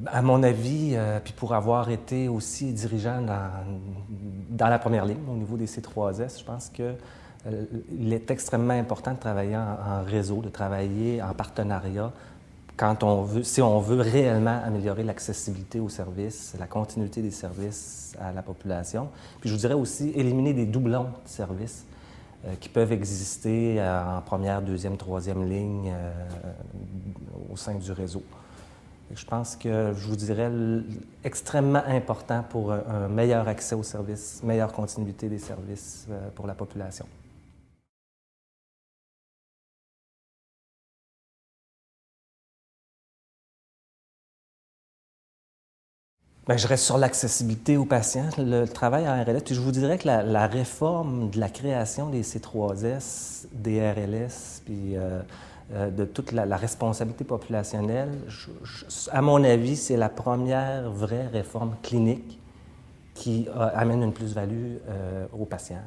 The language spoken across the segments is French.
À mon avis, puis pour avoir été aussi dirigeant dans la première ligne au niveau des C3S, je pense qu'il est extrêmement important de travailler en réseau, de travailler en partenariat quand on veut, si on veut réellement améliorer l'accessibilité aux services, la continuité des services à la population. Puis je vous dirais aussi éliminer des doublons de services qui peuvent exister en première, deuxième, troisième ligne au sein du réseau. Je pense que je vous dirais extrêmement important pour un meilleur accès aux services, meilleure continuité des services pour la population. Bien, je reste sur l'accessibilité aux patients, le travail en RLS. Puis je vous dirais que la réforme de la création des C3S, des RLS, puis de toute la responsabilité populationnelle, à mon avis, c'est la première vraie réforme clinique qui amène une plus-value aux patients,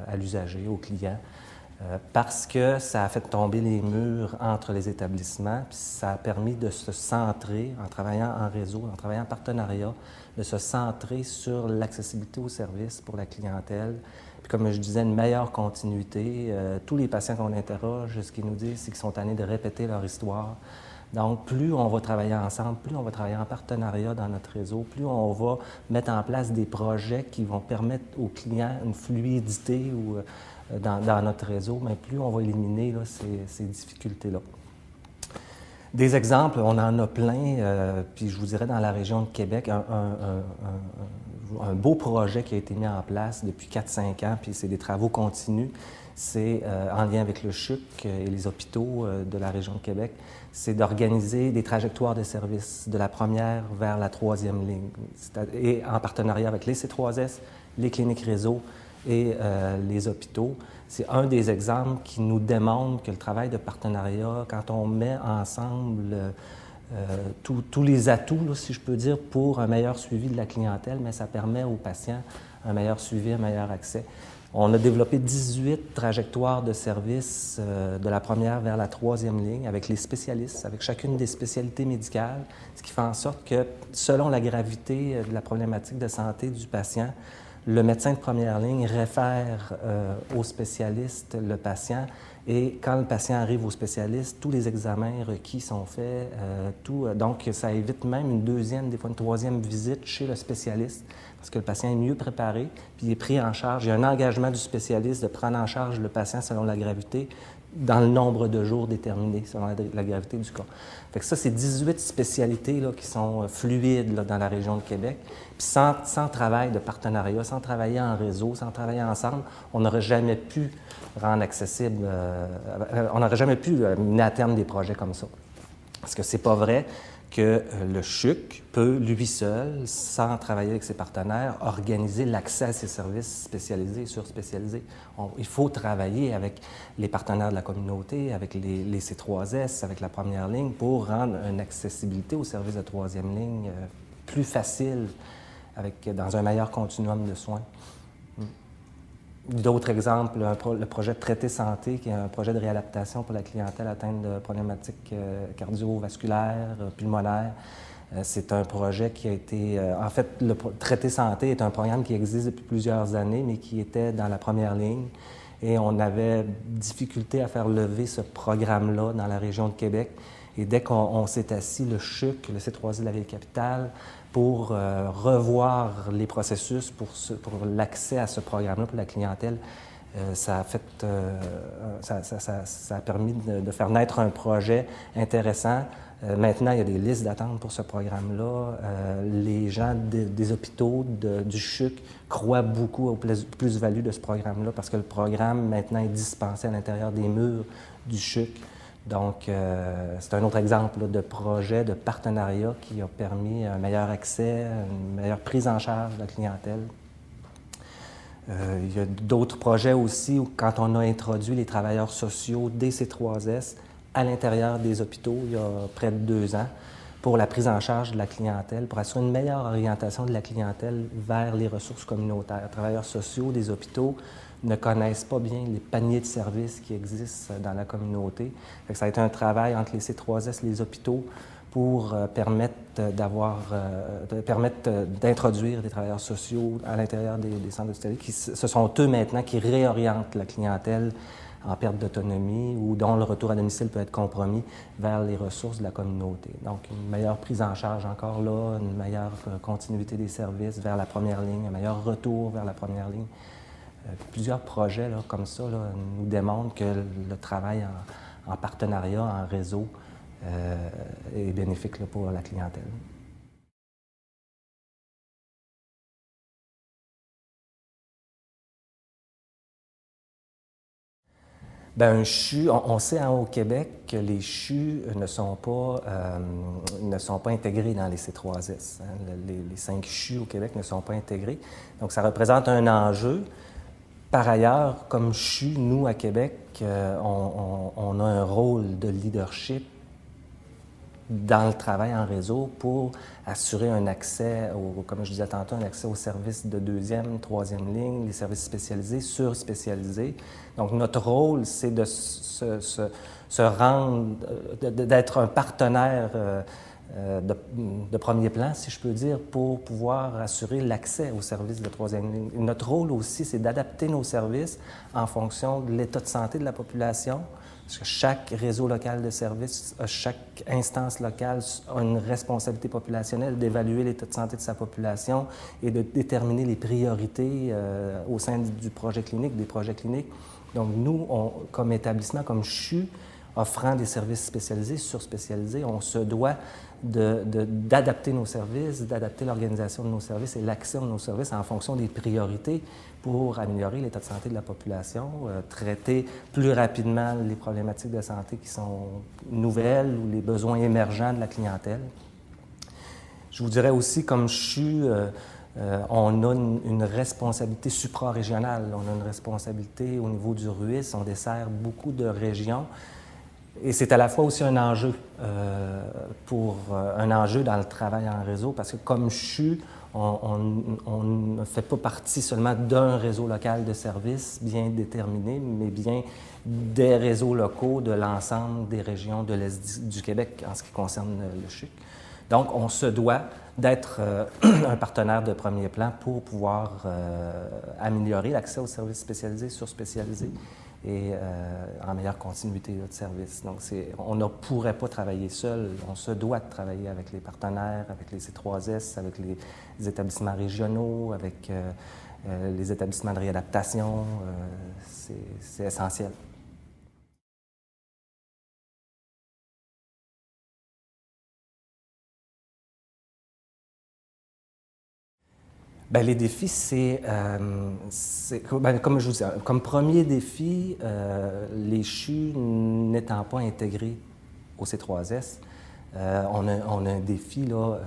à l'usager, aux clients, parce que ça a fait tomber les murs entre les établissements, puis ça a permis de se centrer, en travaillant en réseau, en travaillant en partenariat, de se centrer sur l'accessibilité aux services pour la clientèle. Puis comme je disais, une meilleure continuité. Tous les patients qu'on interroge, ce qu'ils nous disent, c'est qu'ils sont tannés de répéter leur histoire. Donc, plus on va travailler ensemble, plus on va travailler en partenariat dans notre réseau, plus on va mettre en place des projets qui vont permettre aux clients une fluidité dans notre réseau, mais plus on va éliminer là, ces difficultés-là. Des exemples, on en a plein, puis je vous dirais dans la région de Québec, un beau projet qui a été mis en place depuis 4-5 ans, puis c'est des travaux continus. C'est en lien avec le CHUC et les hôpitaux de la région de Québec, c'est d'organiser des trajectoires de services de la première vers la troisième ligne, et en partenariat avec les C3S, les cliniques réseau et les hôpitaux. C'est un des exemples qui nous démontre que le travail de partenariat, quand on met ensemble tous les atouts, là, si je peux dire, pour un meilleur suivi de la clientèle, mais ça permet aux patients un meilleur suivi, un meilleur accès. On a développé 18 trajectoires de services de la première vers la troisième ligne avec les spécialistes, avec chacune des spécialités médicales, ce qui fait en sorte que, selon la gravité de la problématique de santé du patient, le médecin de première ligne réfère au spécialiste le patient et quand le patient arrive au spécialiste, tous les examens requis sont faits. Donc, ça évite même une deuxième, des fois une troisième visite chez le spécialiste parce que le patient est mieux préparé puis il est pris en charge. Il y a un engagement du spécialiste de prendre en charge le patient selon la gravité dans le nombre de jours déterminé, selon la gravité du cas. Fait que ça, c'est 18 spécialités là, qui sont fluides là, dans la région de Québec. Puis sans travail de partenariat, sans travailler en réseau, sans travailler ensemble, on n'aurait jamais pu rendre accessible, on n'aurait jamais pu mener à terme des projets comme ça. Parce que c'est pas vrai que le CHUC peut, lui seul, sans travailler avec ses partenaires, organiser l'accès à ces services spécialisés et surspécialisés. Il faut travailler avec les partenaires de la communauté, avec les C3S, avec la première ligne, pour rendre une accessibilité aux services de troisième ligne plus facile, dans un meilleur continuum de soins. D'autres exemples, le projet de Traité Santé, qui est un projet de réadaptation pour la clientèle atteinte de problématiques cardiovasculaires, pulmonaires. C'est un projet qui a été... en fait, le Traité Santé est un programme qui existe depuis plusieurs années, mais qui était dans la première ligne. Et on avait difficulté à faire lever ce programme-là dans la région de Québec. Et dès qu'on s'est assis, le CHUC, le C3I de la Ville-Capitale, pour revoir les processus pour l'accès à ce programme-là pour la clientèle, ça a permis de faire naître un projet intéressant. Maintenant, il y a des listes d'attente pour ce programme-là. Les gens des hôpitaux, du CHUC, croient beaucoup aux plus-values de ce programme-là parce que le programme, maintenant, est dispensé à l'intérieur des murs du CHUC. Donc, c'est un autre exemple là, de projet, de partenariat qui a permis un meilleur accès, une meilleure prise en charge de la clientèle. Il y a d'autres projets aussi où, quand on a introduit les travailleurs sociaux des C3S à l'intérieur des hôpitaux, il y a près de 2 ans, pour la prise en charge de la clientèle, pour assurer une meilleure orientation de la clientèle vers les ressources communautaires. Les travailleurs sociaux des hôpitaux ne connaissent pas bien les paniers de services qui existent dans la communauté. Ça a été un travail entre les C3S et les hôpitaux pour permettre d'introduire des travailleurs sociaux à l'intérieur des centres hospitaliers. Ce sont eux maintenant qui réorientent la clientèle en perte d'autonomie ou dont le retour à domicile peut être compromis vers les ressources de la communauté. Donc, une meilleure prise en charge encore là, une meilleure continuité des services vers la première ligne, un meilleur retour vers la première ligne. Plusieurs projets là, comme ça là, nous démontrent que le travail en partenariat, en réseau, est bénéfique là, pour la clientèle. Bien, un CHU, on sait au Québec que les CHU ne sont pas intégrés dans les C3S. Hein. Les 5 CHU au Québec ne sont pas intégrés. Donc, ça représente un enjeu. Par ailleurs, comme CHU, nous, à Québec, on a un rôle de leadership dans le travail en réseau pour assurer un accès, comme je disais tantôt, un accès aux services de deuxième, troisième ligne, les services spécialisés, surspécialisés. Donc, notre rôle, c'est de se rendre, d'être un partenaire de premier plan, si je peux dire, pour pouvoir assurer l'accès aux services de troisième ligne. Notre rôle aussi, c'est d'adapter nos services en fonction de l'état de santé de la population, parce que chaque réseau local de services, chaque instance locale a une responsabilité populationnelle d'évaluer l'état de santé de sa population et de déterminer les priorités au sein du projet clinique, des projets cliniques. Donc nous, comme établissement, comme CHU, offrant des services spécialisés, surspécialisés, on se doit d'adapter nos services, d'adapter l'organisation de nos services et l'accès de nos services en fonction des priorités pour améliorer l'état de santé de la population, traiter plus rapidement les problématiques de santé qui sont nouvelles ou les besoins émergents de la clientèle. Je vous dirais aussi, comme CHU, on a une responsabilité supra-régionale. On a une responsabilité au niveau du RUIS. On dessert beaucoup de régions. Et c'est à la fois aussi un enjeu, un enjeu dans le travail en réseau, parce que comme CHU, on ne fait pas partie seulement d'un réseau local de services bien déterminé, mais bien des réseaux locaux de l'ensemble des régions de l'Est du Québec en ce qui concerne le CHUQ. Donc, on se doit d'être un partenaire de premier plan pour pouvoir améliorer l'accès aux services spécialisés, surspécialisés et en meilleure continuité de service. Donc, on ne pourrait pas travailler seul. On se doit de travailler avec les partenaires, avec les C3S, avec les établissements régionaux, avec les établissements de réadaptation. C'est essentiel. Bien, les défis, comme je vous dis, comme premier défi, les CHU n'étant pas intégrés au C3S, on a un défi là,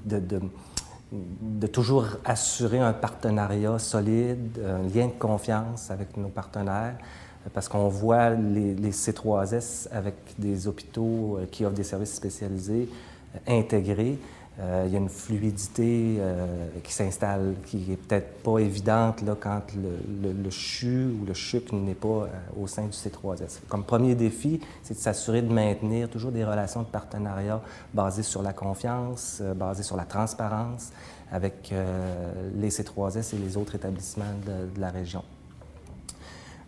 de toujours assurer un partenariat solide, un lien de confiance avec nos partenaires, parce qu'on voit les C3S avec des hôpitaux qui offrent des services spécialisés intégrés. Il y a une fluidité qui s'installe, qui n'est peut-être pas évidente là, quand le CHU ou le CHUQ n'est pas au sein du C3S. Comme premier défi, c'est de s'assurer de maintenir toujours des relations de partenariat basées sur la confiance, basées sur la transparence avec les C3S et les autres établissements de la région.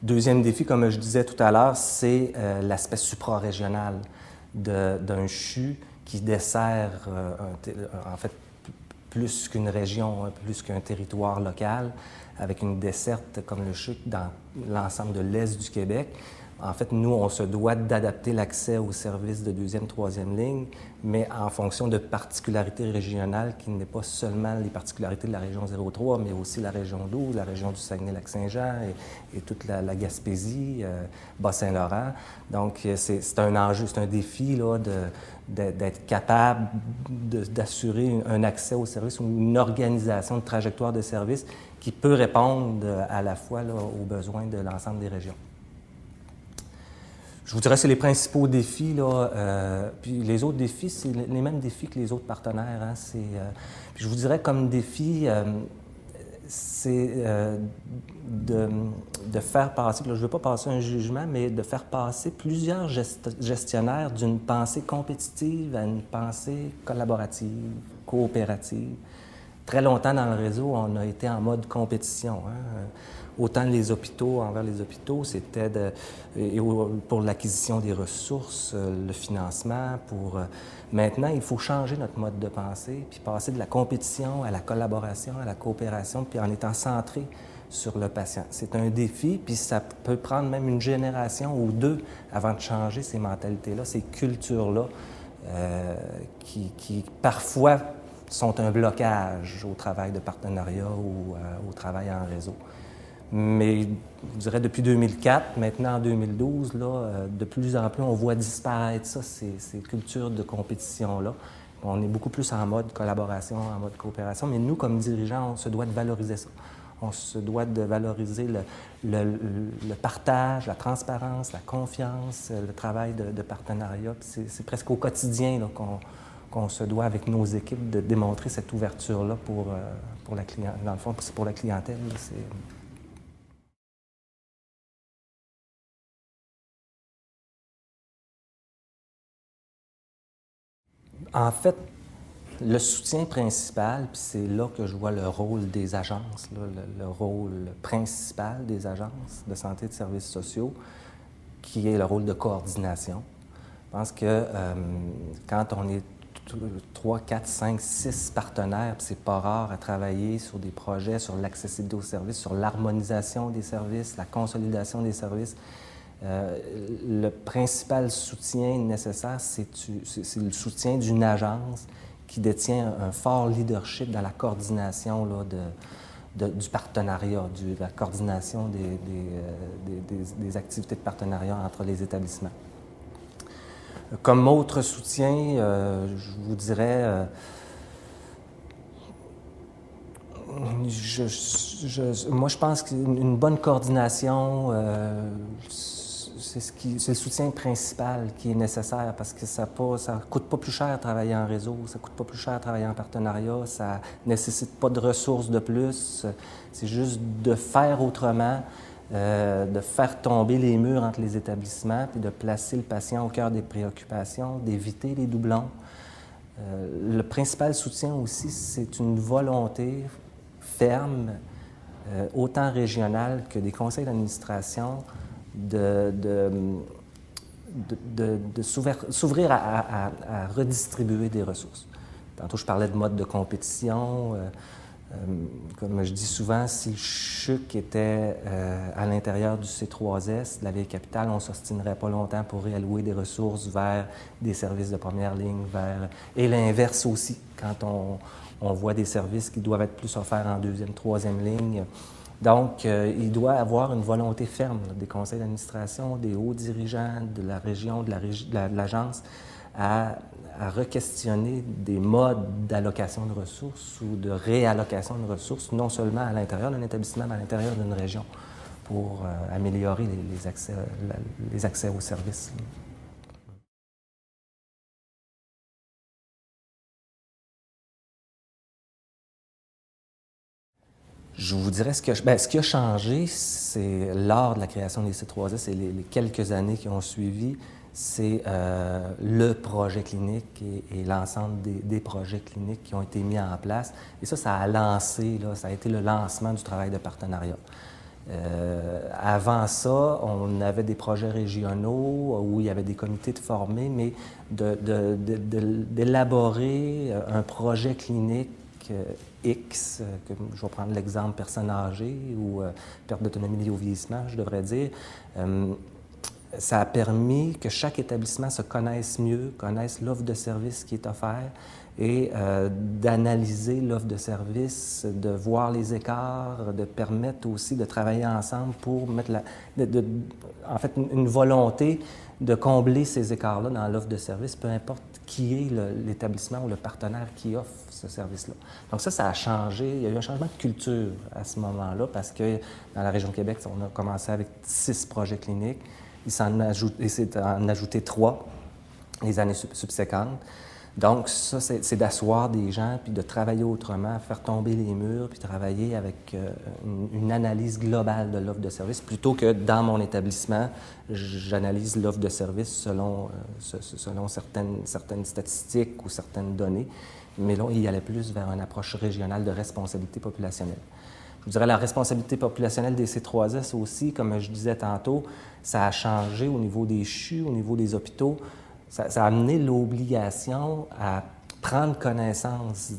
Deuxième défi, comme je disais tout à l'heure, c'est l'aspect suprarégional d'un CHU qui dessert en fait plus qu'une région, plus qu'un territoire local, avec une desserte comme le CHUQ dans l'ensemble de l'Est du Québec. En fait, nous, on se doit d'adapter l'accès aux services de deuxième, troisième ligne, mais en fonction de particularités régionales qui n'est pas seulement les particularités de la région 03, mais aussi la région 12, la région du Saguenay-Lac-Saint-Jean et toute la Gaspésie, Bas-Saint-Laurent. Donc, c'est un enjeu, c'est un défi là, d'être capable d'assurer un accès aux services ou une organisation de trajectoire de services qui peut répondre à la fois là, aux besoins de l'ensemble des régions. Je vous dirais que c'est les principaux défis. Là, puis les autres défis, c'est les mêmes défis que les autres partenaires. Hein, puis je vous dirais comme défi, c'est de faire passer, là, je ne veux pas passer un jugement, mais de faire passer plusieurs gestionnaires d'une pensée compétitive à une pensée collaborative, coopérative. Très longtemps dans le réseau, on a été en mode compétition. Hein. Autant les hôpitaux envers les hôpitaux, c'était pour l'acquisition des ressources, le financement. Maintenant, il faut changer notre mode de pensée, puis passer de la compétition à la collaboration, à la coopération, puis en étant centré sur le patient. C'est un défi, puis ça peut prendre même une génération ou deux avant de changer ces mentalités-là, ces cultures-là, qui parfois sont un blocage au travail de partenariat ou au travail en réseau. Mais je dirais depuis 2004, maintenant en 2012, là, de plus en plus, on voit disparaître ça, ces cultures de compétition-là. On est beaucoup plus en mode collaboration, en mode coopération, mais nous, comme dirigeants, on se doit de valoriser ça. On se doit de valoriser le partage, la transparence, la confiance, le travail de partenariat. C'est presque au quotidien là, qu'on se doit, avec nos équipes, de démontrer cette ouverture-là pour la clientèle. Dans le fond, c'est pour la clientèle. En fait, le soutien principal, puis c'est là que je vois le rôle des agences, là, le rôle principal des agences de santé et de services sociaux, qui est le rôle de coordination. Je pense que quand on est 3, 4, 5, 6 partenaires, puis c'est pas rare à travailler sur des projets, sur l'accessibilité aux services, sur l'harmonisation des services, la consolidation des services, le principal soutien nécessaire, c'est le soutien d'une agence qui détient un fort leadership dans la coordination là, du partenariat, de la coordination des activités de partenariat entre les établissements. Comme autre soutien, je vous dirais, moi je pense qu'une bonne coordination, c'est le soutien principal qui est nécessaire parce que ça coûte pas plus cher travailler en réseau, ça coûte pas plus cher travailler en partenariat, ça nécessite pas de ressources de plus, c'est juste de faire autrement, de faire tomber les murs entre les établissements, puis de placer le patient au cœur des préoccupations, d'éviter les doublons. Le principal soutien aussi, c'est une volonté ferme, autant régionale que des conseils d'administration, de s'ouvrir à redistribuer des ressources. Tantôt, je parlais de mode de compétition. Comme je dis souvent, si le CHUC était à l'intérieur du C3S, de la Vieille-Capitale, on ne s'obstinerait pas longtemps pour réallouer des ressources vers des services de première ligne, et l'inverse aussi, quand on voit des services qui doivent être plus offerts en deuxième, troisième ligne. Donc, il doit y avoir une volonté ferme là, des conseils d'administration, des hauts dirigeants de la région, de l'agence, à re-questionner des modes d'allocation de ressources ou de réallocation de ressources, non seulement à l'intérieur d'un établissement, mais à l'intérieur d'une région, pour améliorer les accès aux services. Je vous dirais ce qui a changé, c'est lors de la création des C3S et les quelques années qui ont suivi, c'est le projet clinique et l'ensemble des projets cliniques qui ont été mis en place. Et ça a lancé, là, ça a été le lancement du travail de partenariat. Avant ça, on avait des projets régionaux où il y avait des comités de formés, mais d'élaborer un projet clinique X, je vais prendre l'exemple personne âgée ou perte d'autonomie liée au vieillissement, je devrais dire, ça a permis que chaque établissement se connaisse mieux, connaisse l'offre de service qui est offerte et d'analyser l'offre de service, de voir les écarts, de permettre aussi de travailler ensemble pour mettre en fait une volonté de combler ces écarts-là dans l'offre de service, peu importe qui est l'établissement ou le partenaire qui offre ce service-là. Donc ça a changé. Il y a eu un changement de culture à ce moment-là parce que dans la région de Québec, on a commencé avec 6 projets cliniques. Il s'est en ajouté 3 les années subséquentes. Donc, ça, c'est d'asseoir des gens, puis de travailler autrement, faire tomber les murs, puis travailler avec une analyse globale de l'offre de service, plutôt que dans mon établissement, j'analyse l'offre de service selon certaines statistiques ou certaines données. Mais là, il y allait plus vers une approche régionale de responsabilité populationnelle. Je vous dirais la responsabilité populationnelle des C3S aussi, comme je disais tantôt, ça a changé au niveau des CHU, au niveau des hôpitaux. Ça a amené l'obligation à prendre connaissance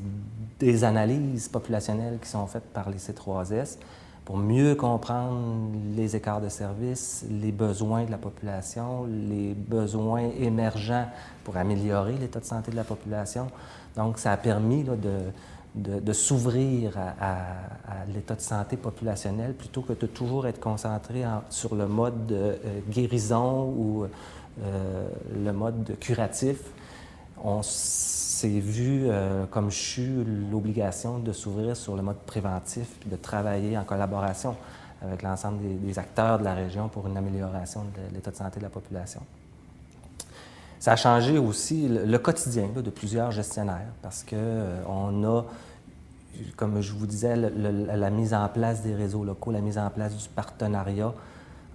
des analyses populationnelles qui sont faites par les C3S pour mieux comprendre les écarts de service, les besoins de la population, les besoins émergents pour améliorer l'état de santé de la population. Donc, ça a permis là, de s'ouvrir à l'état de santé populationnel plutôt que de toujours être concentré sur le mode de guérison ou le mode curatif. On s'est vu comme CHU l'obligation de s'ouvrir sur le mode préventif puis de travailler en collaboration avec l'ensemble des acteurs de la région pour une amélioration de l'état de santé de la population. Ça a changé aussi le quotidien là, de plusieurs gestionnaires parce qu'on a, comme je vous disais, la mise en place des réseaux locaux, la mise en place du partenariat.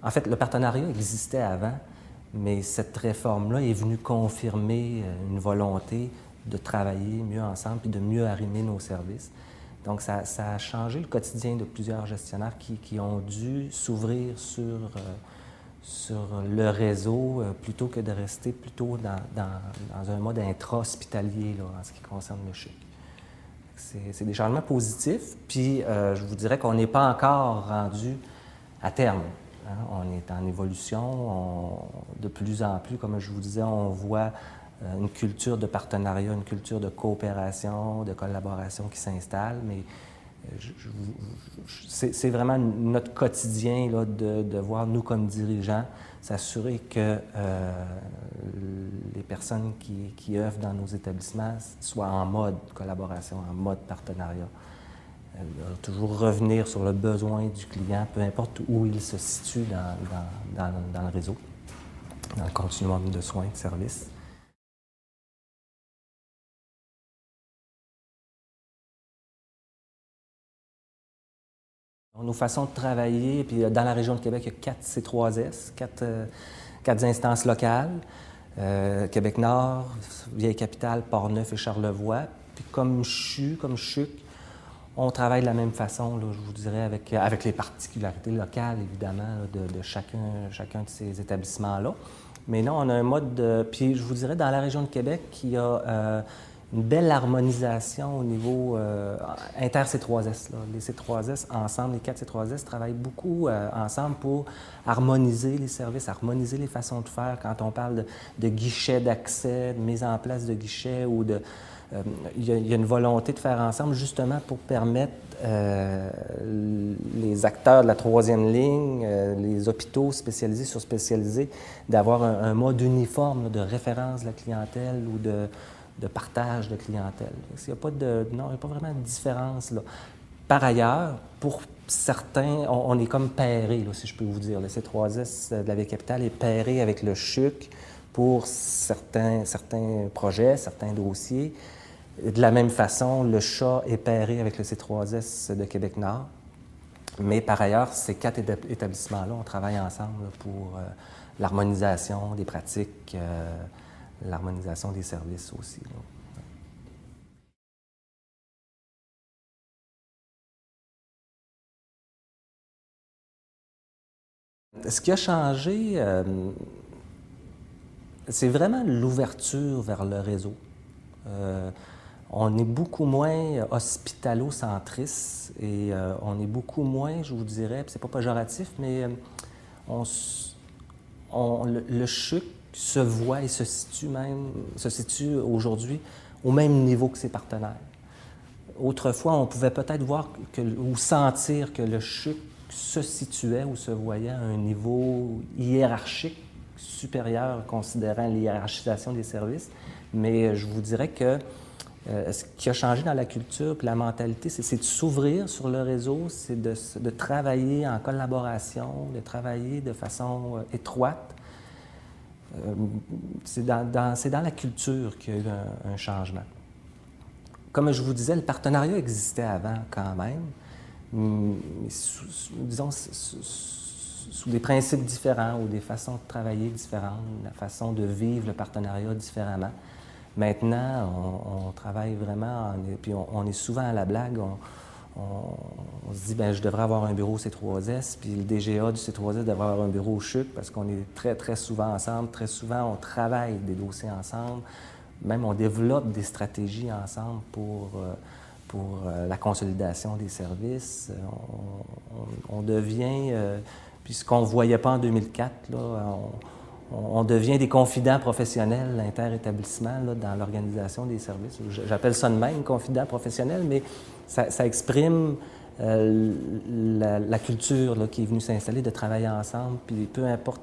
En fait, le partenariat existait avant, mais cette réforme-là est venue confirmer une volonté de travailler mieux ensemble et de mieux arrimer nos services. Donc, ça a changé le quotidien de plusieurs gestionnaires qui ont dû s'ouvrir sur le réseau plutôt que de rester plutôt dans un mode intra-hospitalier en ce qui concerne le CHUC. C'est des changements positifs, puis je vous dirais qu'on n'est pas encore rendu à terme. Hein? On est en évolution, de plus en plus, comme je vous disais, on voit une culture de partenariat, une culture de coopération, de collaboration qui s'installe, mais c'est vraiment notre quotidien là, de voir, nous comme dirigeants, s'assurer que les personnes qui œuvrent dans nos établissements soient en mode collaboration, en mode partenariat. Toujours revenir sur le besoin du client, peu importe où il se situe dans le réseau, dans le continuum de soins et de services. Nos façons de travailler, puis dans la région de Québec, il y a 4 C3S, 4 instances locales, Québec-Nord, Vieille-Capitale, Port-Neuf et Charlevoix. Puis comme CHU, comme CHUC, on travaille de la même façon, là, je vous dirais, avec les particularités locales, évidemment, là, de chacun de ces établissements-là. Mais non, on a un mode de... Puis je vous dirais, dans la région de Québec, il y a une belle harmonisation au niveau inter-C3S. Là. Les C3S ensemble, les 4 C3S travaillent beaucoup ensemble pour harmoniser les services, harmoniser les façons de faire. Quand on parle de guichets d'accès, de mise en place de guichets ou de... il y a une volonté de faire ensemble justement pour permettre les acteurs de la troisième ligne, les hôpitaux spécialisés, surspécialisés, d'avoir un mode uniforme là, de référence de la clientèle ou de partage de clientèle. Il n'y a pas vraiment de différence là. Par ailleurs, pour certains, on est comme pairé, là, si je peux vous dire. Le C3S de la Vieille-Capitale est pairé avec le CHUC pour certains projets, certains dossiers. De la même façon, le CHA est pairé avec le C3S de Québec-Nord. Mais par ailleurs, ces 4 établissements-là, on travaille ensemble là, pour l'harmonisation des pratiques, l'harmonisation des services aussi. Là. Ce qui a changé, c'est vraiment l'ouverture vers le réseau. On est beaucoup moins hospitalo-centriste et on est beaucoup moins, je vous dirais, c'est pas péjoratif, mais le CHUC se voit et se situe aujourd'hui au même niveau que ses partenaires. Autrefois, on pouvait peut-être voir ou sentir que le CHUC se situait ou se voyait à un niveau hiérarchique supérieur, considérant l'hiérarchisation des services. Mais je vous dirais que ce qui a changé dans la culture et la mentalité, c'est de s'ouvrir sur le réseau, c'est de travailler en collaboration, de travailler de façon étroite. C'est dans la culture qu'il y a eu un changement. Comme je vous disais, le partenariat existait avant quand même, mais disons, sous des principes différents ou des façons de travailler différentes, la façon de vivre le partenariat différemment. Maintenant, on travaille vraiment, puis on est souvent à la blague, on se dit, bien, je devrais avoir un bureau au C3S, puis le DGA du C3S devrait avoir un bureau au CHUC, parce qu'on est très, très souvent ensemble. Très souvent, on travaille des dossiers ensemble. Même, on développe des stratégies ensemble pour la consolidation des services. On devient, puis ce qu'on ne voyait pas en 2004, là, on devient des confidents professionnels inter-établissement dans l'organisation des services. J'appelle ça de même, confident professionnel, mais ça exprime la culture là, qui est venue s'installer, de travailler ensemble, puis peu importe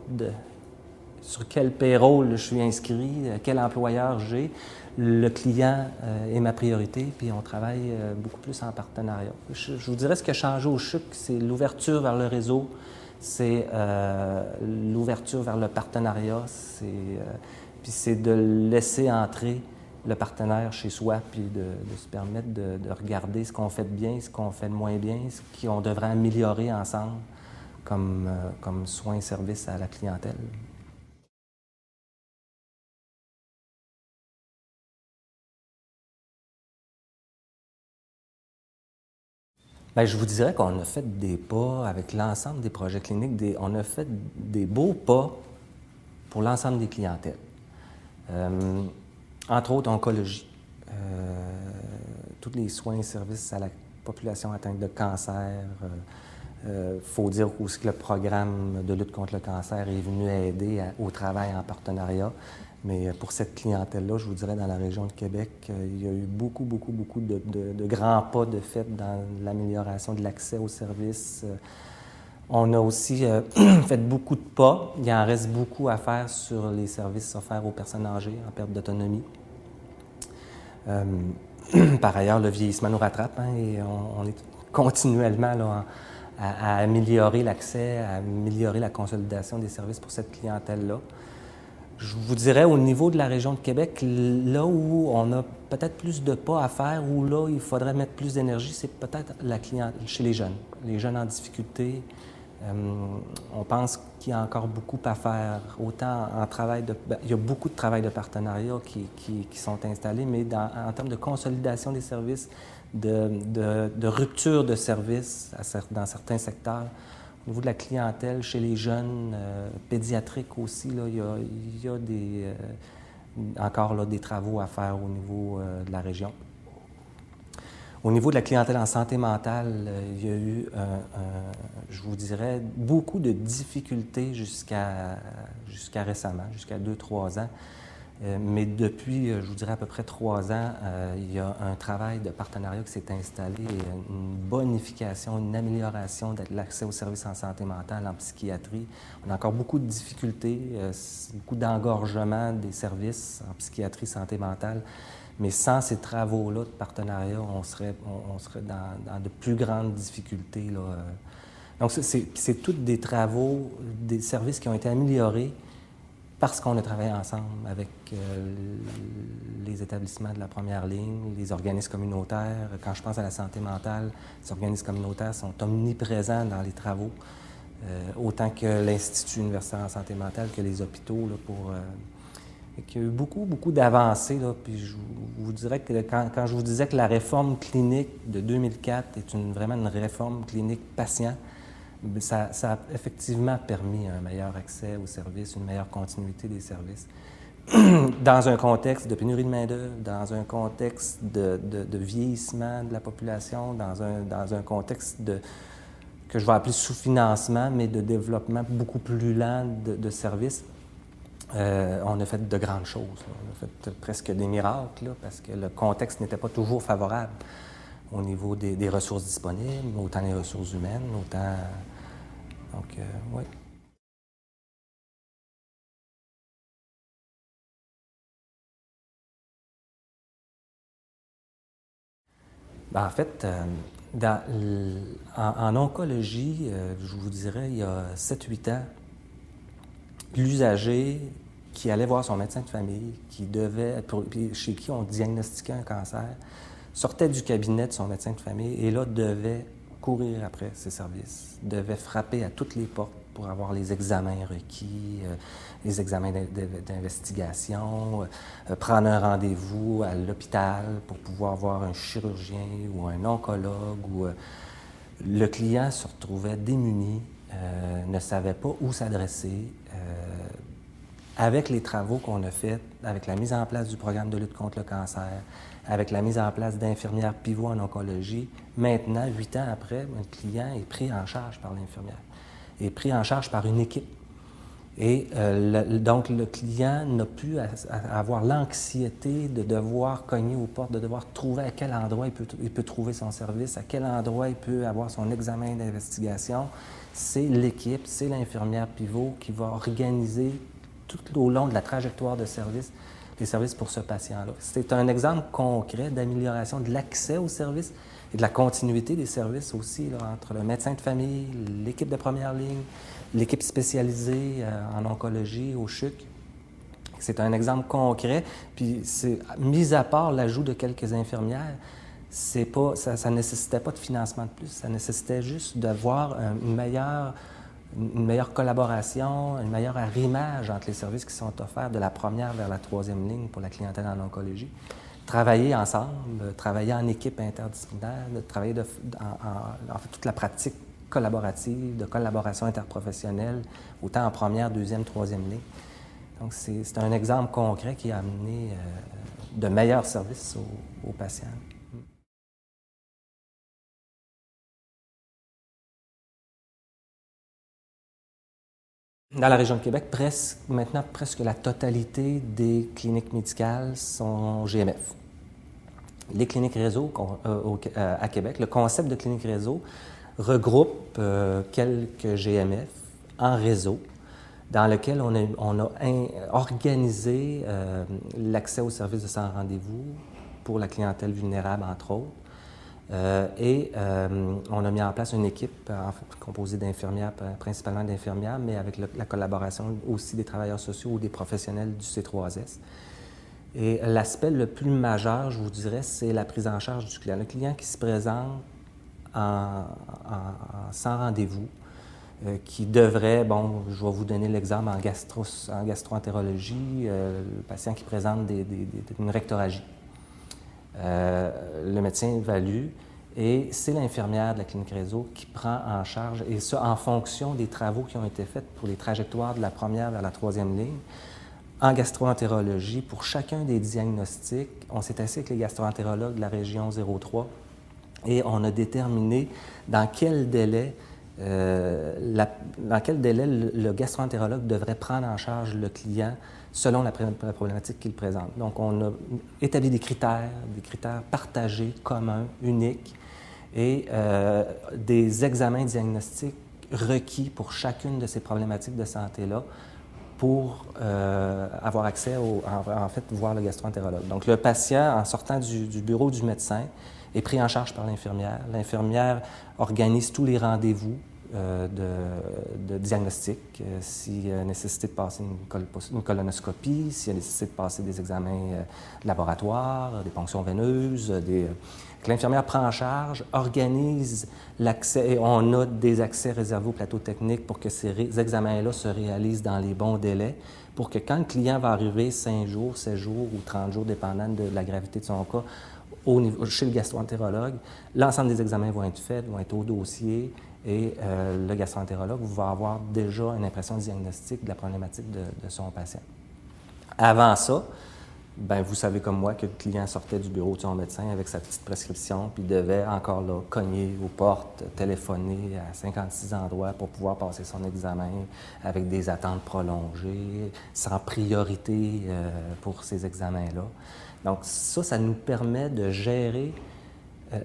sur quel payroll je suis inscrit, quel employeur j'ai, le client est ma priorité, puis on travaille beaucoup plus en partenariat. Je vous dirais ce qui a changé au CHUC, c'est l'ouverture vers le réseau, c'est l'ouverture vers le partenariat, puis c'est de laisser entrer le partenaire chez soi, puis de se permettre de regarder ce qu'on fait de bien, ce qu'on fait de moins bien, ce qu'on devrait améliorer ensemble comme soins et services à la clientèle. Bien, je vous dirais qu'on a fait des pas avec l'ensemble des projets cliniques. On a fait des beaux pas pour l'ensemble des clientèles. Entre autres, oncologie. Tous les soins et services à la population atteinte de cancer. Faut dire aussi que le programme de lutte contre le cancer est venu aider au travail en partenariat. Mais pour cette clientèle-là, je vous dirais, dans la région de Québec, il y a eu beaucoup de grands pas de fait dans l'amélioration de l'accès aux services. On a aussi fait beaucoup de pas. Il en reste beaucoup à faire sur les services offerts aux personnes âgées en perte d'autonomie. Par ailleurs, le vieillissement nous rattrape, hein, et on est continuellement là, à améliorer l'accès, à améliorer la consolidation des services pour cette clientèle-là. Je vous dirais, au niveau de la région de Québec, là où on a peut-être plus de pas à faire, où là, il faudrait mettre plus d'énergie, c'est peut-être chez les jeunes en difficulté. On pense qu'il y a encore beaucoup à faire, autant en travail il y a beaucoup de travail de partenariat qui sont installés, mais en termes de consolidation des services, de rupture de services dans certains secteurs. Au niveau de la clientèle, chez les jeunes, pédiatriques aussi, là, il y a encore là, des travaux à faire au niveau de la région. Au niveau de la clientèle en santé mentale, il y a eu, je vous dirais, beaucoup de difficultés jusqu'à récemment, jusqu'à 2-3 ans. Mais depuis, je vous dirais, à peu près 3 ans, il y a un travail de partenariat qui s'est installé, une bonification, une amélioration de l'accès aux services en santé mentale, en psychiatrie. On a encore beaucoup de difficultés, beaucoup d'engorgement des services en psychiatrie, santé mentale. Mais sans ces travaux-là de partenariat, on serait dans de plus grandes difficultés, là. Donc, c'est tous des travaux, des services qui ont été améliorés parce qu'on a travaillé ensemble avec les établissements de la première ligne, les organismes communautaires. Quand je pense à la santé mentale, les organismes communautaires sont omniprésents dans les travaux, autant que l'Institut universitaire en santé mentale que les hôpitaux, là, il y a eu beaucoup d'avancées, là, puis je vous dirais que quand je vous disais que la réforme clinique de 2004 est vraiment une réforme clinique patient, ça a effectivement permis un meilleur accès aux services, une meilleure continuité des services. Dans un contexte de pénurie de main-d'œuvre, dans un contexte de vieillissement de la population, dans un contexte que je vais appeler sous-financement, mais de développement beaucoup plus lent de services, on a fait de grandes choses, là. On a fait presque des miracles, là, parce que le contexte n'était pas toujours favorable au niveau des ressources disponibles, autant les ressources humaines, autant... Donc, oui. En fait, en oncologie, je vous dirais, il y a 7-8 ans, l'usager qui allait voir son médecin de famille, chez qui on diagnostiquait un cancer, sortait du cabinet de son médecin de famille et là devait courir après ses services, devait frapper à toutes les portes pour avoir les examens requis, les examens d'investigation, prendre un rendez-vous à l'hôpital pour pouvoir voir un chirurgien ou un oncologue. Le client se retrouvait démuni, ne savait pas où s'adresser. Avec les travaux qu'on a faits, avec la mise en place du programme de lutte contre le cancer, avec la mise en place d'infirmières pivots en oncologie, maintenant, 8 ans après, le client est pris en charge par l'infirmière, est pris en charge par une équipe. Et donc, le client n'a plus à avoir l'anxiété de devoir cogner aux portes, de devoir trouver à quel endroit il peut trouver son service, à quel endroit il peut avoir son examen d'investigation. C'est l'équipe, c'est l'infirmière pivot qui va organiser tout au long de la trajectoire de service, les services pour ce patient-là. C'est un exemple concret d'amélioration de l'accès aux services et de la continuité des services aussi là, entre le médecin de famille, l'équipe de première ligne, l'équipe spécialisée en oncologie au CHUC. C'est un exemple concret. Puis, mis à part l'ajout de quelques infirmières, ça ne nécessitait pas de financement de plus. Ça nécessitait juste d'avoir une meilleure collaboration, un meilleur arrimage entre les services qui sont offerts de la première vers la troisième ligne pour la clientèle en oncologie. Travailler ensemble, travailler en équipe interdisciplinaire, travailler en fait toute la pratique collaborative, de collaboration interprofessionnelle, autant en première, deuxième, troisième ligne. Donc, c'est un exemple concret qui a amené de meilleurs services aux patients. Dans la région de Québec, maintenant, presque la totalité des cliniques médicales sont GMF. Les cliniques réseau à Québec, le concept de clinique réseau regroupe quelques GMF en réseau dans lequel on a organisé l'accès aux services de sans rendez-vous pour la clientèle vulnérable, entre autres. On a mis en place une équipe composée d'infirmières, principalement d'infirmières, mais avec la collaboration aussi des travailleurs sociaux ou des professionnels du C3S. Et l'aspect le plus majeur, je vous dirais, c'est la prise en charge du client. Le client qui se présente sans rendez-vous, qui devrait, bon, je vais vous donner l'exemple en gastro-entérologie, le patient qui présente une rectoragie. Le médecin évalue et c'est l'infirmière de la clinique réseau qui prend en charge, et ça en fonction des travaux qui ont été faits pour les trajectoires de la première vers la troisième ligne. En gastro-entérologie, pour chacun des diagnostics, on s'est assis avec les gastro-entérologues de la région 03 et on a déterminé dans quel délai le gastro-entérologue devrait prendre en charge le client selon la problématique qu'il présente. Donc, on a établi des critères partagés, communs, uniques, et des examens diagnostiques requis pour chacune de ces problématiques de santé-là pour avoir accès voir le gastro-entérologue. Donc, le patient, en sortant du bureau du médecin, est pris en charge par l'infirmière. L'infirmière organise tous les rendez-vous de diagnostic, s'il y a nécessité de passer une colonoscopie, s'il y a nécessité de passer des examens laboratoires, des ponctions veineuses. L'infirmière prend en charge, organise l'accès, et on a des accès réservés au plateau technique pour que ces examens-là se réalisent dans les bons délais, pour que quand le client va arriver 5 jours, 7 jours ou 30 jours, dépendant de la gravité de son cas, chez le gastro-entérologue, l'ensemble des examens vont être faits, vont être au dossier, et le gastro-entérologue va avoir déjà une impression diagnostique de la problématique de son patient. Avant ça, bien, vous savez comme moi que le client sortait du bureau de son médecin avec sa petite prescription, puis devait encore là cogner aux portes, téléphoner à 56 endroits pour pouvoir passer son examen avec des attentes prolongées, sans priorité pour ces examens-là. Donc ça nous permet de gérer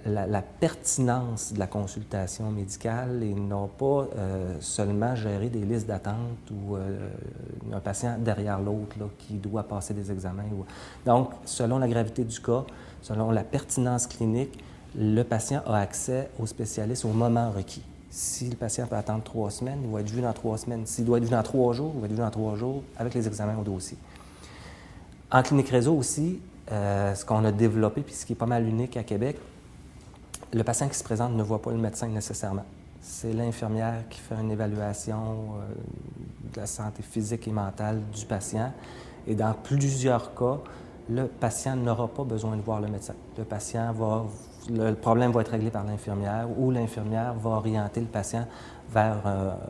la pertinence de la consultation médicale et non pas seulement gérer des listes d'attente ou un patient derrière l'autre qui doit passer des examens. Donc, selon la gravité du cas, selon la pertinence clinique, le patient a accès aux spécialistes au moment requis. Si le patient peut attendre 3 semaines, il va être vu dans 3 semaines. S'il doit être vu dans 3 jours, il va être vu dans 3 jours avec les examens au dossier. En clinique réseau aussi, ce qu'on a développé, puis ce qui est pas mal unique à Québec, le patient qui se présente ne voit pas le médecin nécessairement. C'est l'infirmière qui fait une évaluation de la santé physique et mentale du patient. Et dans plusieurs cas, le patient n'aura pas besoin de voir le médecin. Le problème va être réglé par l'infirmière ou l'infirmière va orienter le patient vers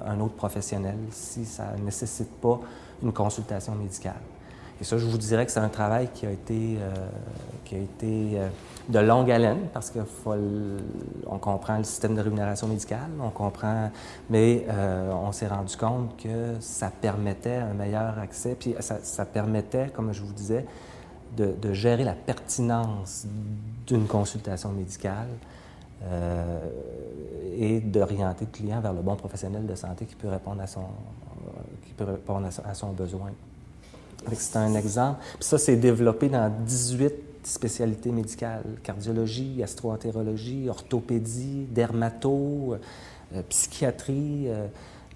un autre professionnel si ça ne nécessite pas une consultation médicale. Et ça, je vous dirais que c'est un travail qui a été de longue haleine parce qu'on comprend le système de rémunération médicale, mais on s'est rendu compte que ça permettait un meilleur accès, puis ça permettait, comme je vous disais, de gérer la pertinence d'une consultation médicale et d'orienter le client vers le bon professionnel de santé qui peut répondre à son besoin. C'est un exemple. Puis ça, c'est développé dans 18 spécialités médicales. Cardiologie, gastro-entérologie, orthopédie, dermato, psychiatrie.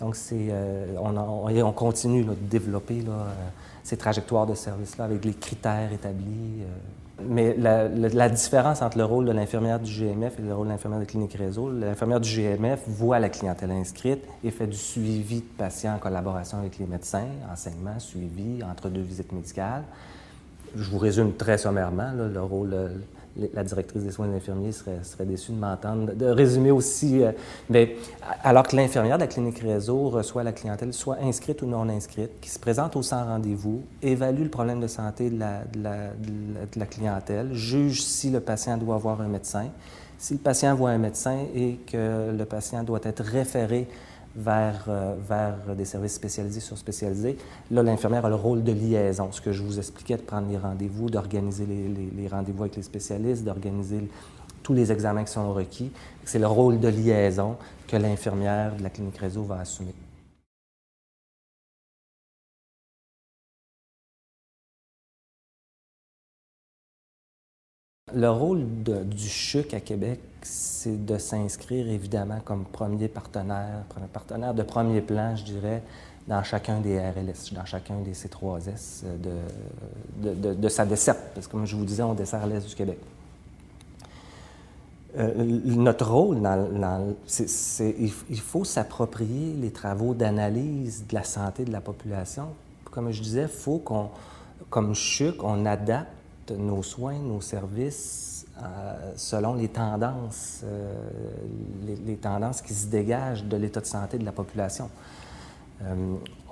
Donc, on continue là, de développer là, ces trajectoires de service-là avec les critères établis. Mais la différence entre le rôle de l'infirmière du GMF et le rôle de l'infirmière de clinique réseau, l'infirmière du GMF voit la clientèle inscrite et fait du suivi de patients en collaboration avec les médecins, enseignement, suivi, entre 2 visites médicales. Je vous résume très sommairement là, le rôle. La directrice des soins de l'infirmier serait déçue de m'entendre, de résumer aussi. Mais alors que l'infirmière de la clinique réseau reçoit la clientèle, soit inscrite ou non inscrite, qui se présente au sans rendez-vous, évalue le problème de santé de la clientèle, juge si le patient doit voir un médecin. Si le patient voit un médecin et que le patient doit être référé vers des services spécialisés sur spécialisés. Là, l'infirmière a le rôle de liaison, ce que je vous expliquais, de prendre les rendez-vous, d'organiser les rendez-vous avec les spécialistes, d'organiser tous les examens qui sont requis. C'est le rôle de liaison que l'infirmière de la clinique réseau va assumer. Le rôle du CHUC à Québec, c'est de s'inscrire évidemment comme premier partenaire de premier plan, je dirais, dans chacun des RLS, dans chacun des C3S de sa desserte, parce que comme je vous disais, on dessert l'Est du Québec. Notre rôle, il faut s'approprier les travaux d'analyse de la santé de la population. Comme je disais, il faut comme CHUC, on adapte nos soins, nos services selon les tendances qui se dégagent de l'état de santé de la population.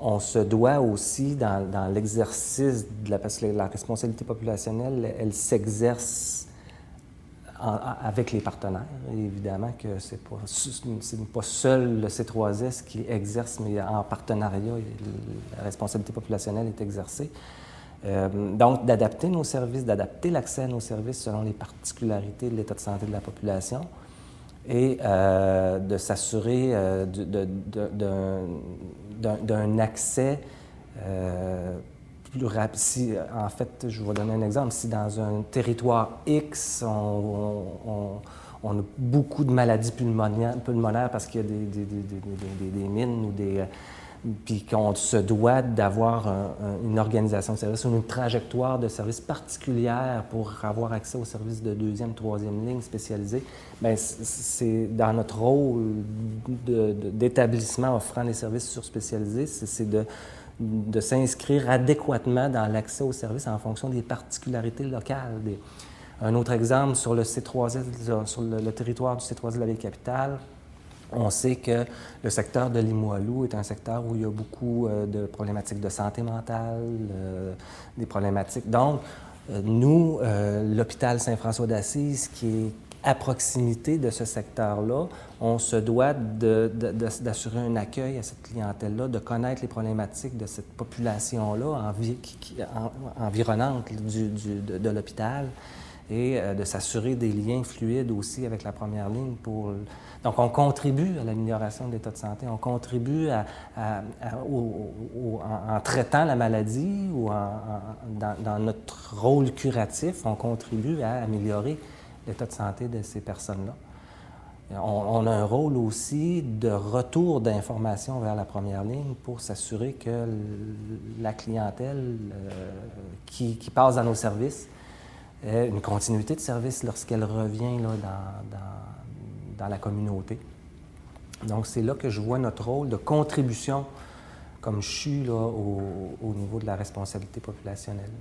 On se doit aussi, dans l'exercice parce que la responsabilité populationnelle, elle s'exerce avec les partenaires. Évidemment que c'est pas seul le C3S qui exerce, mais en partenariat, la responsabilité populationnelle est exercée. Donc, d'adapter nos services, d'adapter l'accès à nos services selon les particularités de l'état de santé de la population et de s'assurer d'un accès plus rapide. En fait, je vais vous donner un exemple. Si dans un territoire X, on a beaucoup de maladies pulmonaires parce qu'il y a des mines ou puis qu'on se doit d'avoir une organisation de service ou une trajectoire de service particulière pour avoir accès aux services de 2e, 3e ligne spécialisés, bien, c'est dans notre rôle d'établissement offrant des services surspécialisés, c'est de s'inscrire adéquatement dans l'accès aux services en fonction des particularités locales. Un autre exemple, sur le C3S, sur le territoire du C3S de la Ville-Capitale, on sait que le secteur de Limoilou est un secteur où il y a beaucoup de problématiques de santé mentale, des problématiques. Donc, nous, l'hôpital Saint-François d'Assise, qui est à proximité de ce secteur-là, on se doit d'assurer un accueil à cette clientèle-là, de connaître les problématiques de cette population-là environnante de l'hôpital et de s'assurer des liens fluides aussi avec la première ligne Donc, on contribue à l'amélioration de l'état de santé, on contribue en traitant la maladie ou dans notre rôle curatif, on contribue à améliorer l'état de santé de ces personnes-là. On a un rôle aussi de retour d'informations vers la première ligne pour s'assurer que la clientèle qui passe dans nos services ait une continuité de service lorsqu'elle revient là, dans la communauté. Donc, c'est là que je vois notre rôle de contribution, comme je suis là, au niveau de la responsabilité populationnelle.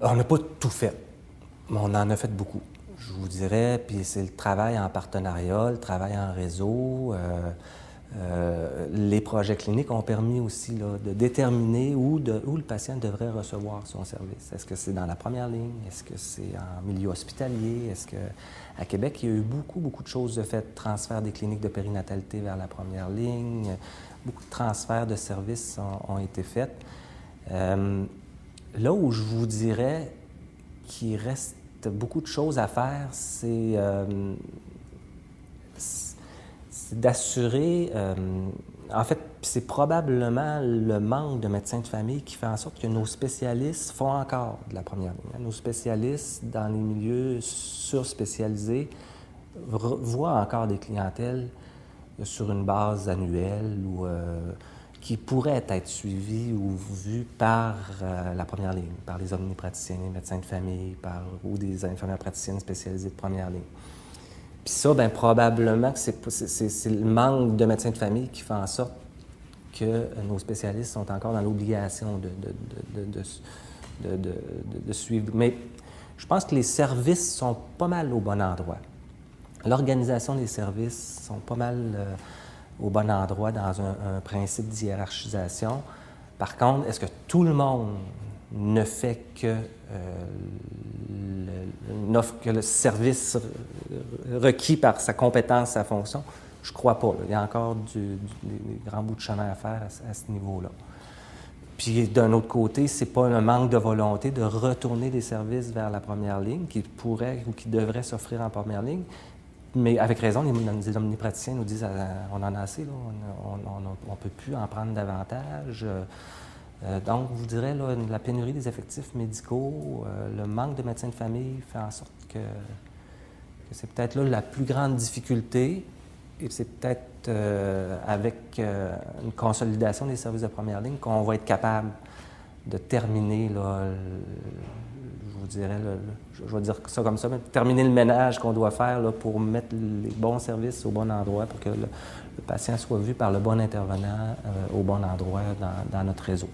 On n'a pas tout fait, mais on en a fait beaucoup, je vous dirais. Puis c'est le travail en partenariat, le travail en réseau. Les projets cliniques ont permis aussi là, de déterminer où le patient devrait recevoir son service. Est-ce que c'est dans la première ligne? Est-ce que c'est en milieu hospitalier? Est-ce que à Québec, il y a eu beaucoup de choses de fait, transfert des cliniques de périnatalité vers la première ligne, beaucoup de transferts de services ont été faits. Là où je vous dirais qu'il reste beaucoup de choses à faire, c'est d'assurer, en fait, c'est probablement le manque de médecins de famille qui fait en sorte que nos spécialistes font encore de la première ligne. Nos spécialistes dans les milieux surspécialisés voient encore des clientèles sur une base annuelle ou qui pourraient être suivies ou vues par la première ligne, par les omnipraticiens, les médecins de famille, ou des infirmières praticiennes spécialisées de première ligne. Puis ça, bien, probablement que c'est le manque de médecins de famille qui fait en sorte que nos spécialistes sont encore dans l'obligation de suivre. Mais je pense que les services sont pas mal au bon endroit. L'organisation des services sont pas mal au bon endroit dans un principe d'hiérarchisation. Par contre, est-ce que tout le monde ne fait que le service requis par sa compétence, sa fonction? Je ne crois pas. Là. Il y a encore des grands bouts de chemin à faire à ce niveau-là. Puis d'un autre côté, ce n'est pas un manque de volonté de retourner des services vers la première ligne qui pourrait ou qui devrait s'offrir en première ligne. Mais avec raison, les omnipraticiens nous disent on en a assez, là, on ne peut plus en prendre davantage. Donc, je vous dirais, là, la pénurie des effectifs médicaux, le manque de médecins de famille fait en sorte que c'est peut-être là la plus grande difficulté. Et c'est peut-être avec une consolidation des services de première ligne qu'on va être capable de terminer là, je vous dirais, je vais dire ça comme ça, mais terminer le ménage qu'on doit faire là, pour mettre les bons services au bon endroit, pour que le patient soit vu par le bon intervenant au bon endroit dans notre réseau.